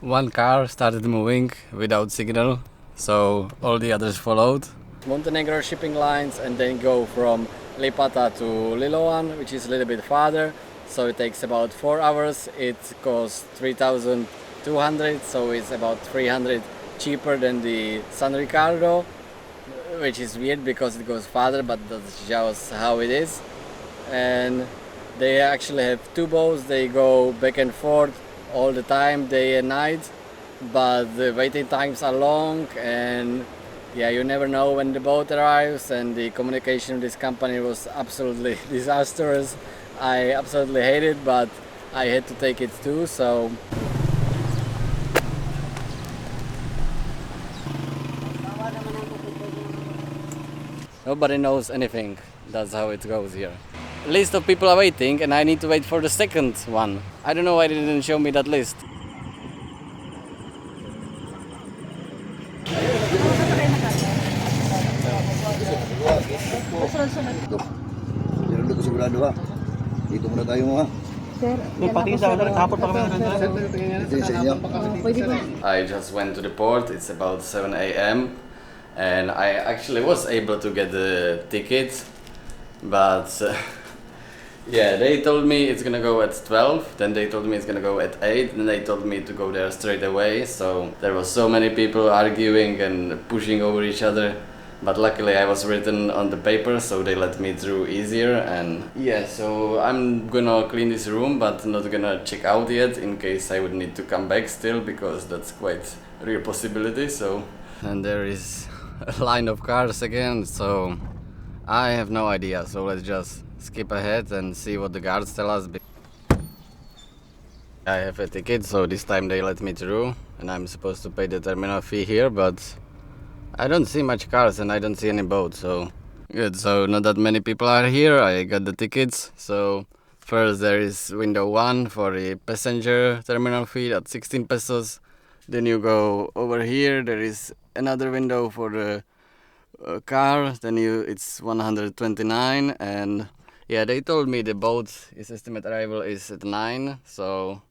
One car started moving without signal, so all the others followed. Montenegro shipping lines, and then go from Lipata to Liloan, which is a little bit farther, so it takes about 4 hours. It costs 3,200, so it's about 300 cheaper than the Surigao, which is weird because it goes farther, but that's just how it is. And they actually have two boats. They go back and forth all the time, day and night, but the waiting times are long, and yeah, you never know when the boat arrives, and the communication with this company was absolutely disastrous. I absolutely hate it, but I had to take it too, so nobody knows anything. That's how it goes here. List of people are waiting, and I need to wait for the second one. I don't know why they didn't show me that list. Dito sigurado ha. Dito muna tayo mo ha. Sir, I just went to the port. It's about 7 a.m. and I actually was able to get the ticket, but yeah, they told me it's gonna go at 12, then they told me it's gonna go at 8, then they told me to go there straight away, so there was so many people arguing and pushing over each other, but luckily I was written on the paper, so they let me through easier. And yeah, so I'm gonna clean this room, but not gonna check out yet, in case I would need to come back still, because that's quite a real possibility. So, and there is a line of cars again, so I have no idea, so let's just skip ahead and see what the guards tell us. I have a ticket, so this time they let me through, and I'm supposed to pay the terminal fee here, but I don't see much cars and I don't see any boats, so good. So not that many people are here. I got the tickets. So first there is window 1 for the passenger terminal fee at 16 pesos. Then you go over here, there is another window for the car, then it's 129, and yeah, they told me the boat is estimate arrival is at 9, so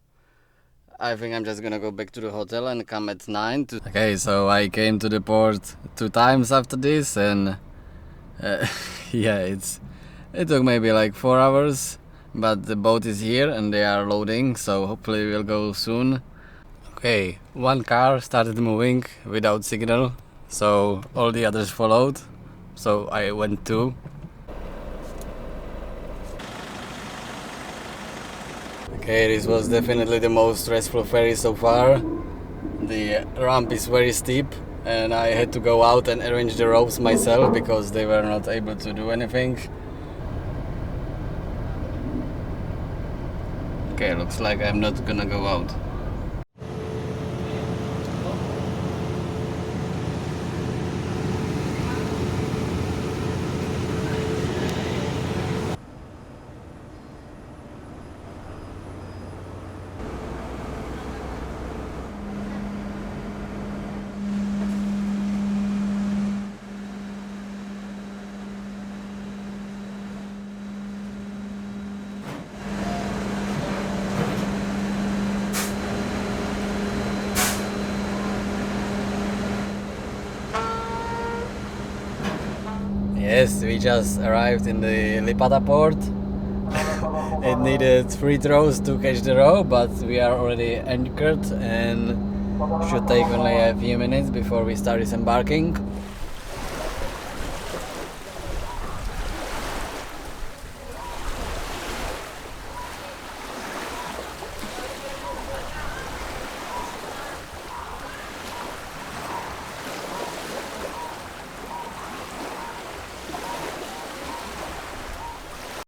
I think I'm just gonna go back to the hotel and come at 9. Okay, so I came to the port 2 times after this, and yeah, it took maybe like 4 hours, but the boat is here and they are loading, so hopefully we'll go soon. Okay, one car started moving without signal, so all the others followed, so I went too. Okay, this was definitely the most stressful ferry so far. The ramp is very steep, and I had to go out and arrange the ropes myself because they were not able to do anything. Okay, looks like I'm not gonna go out. Yes, we just arrived in the Lipata port. It needed 3 throws to catch the row, but we are already anchored and should take only a few minutes before we start disembarking.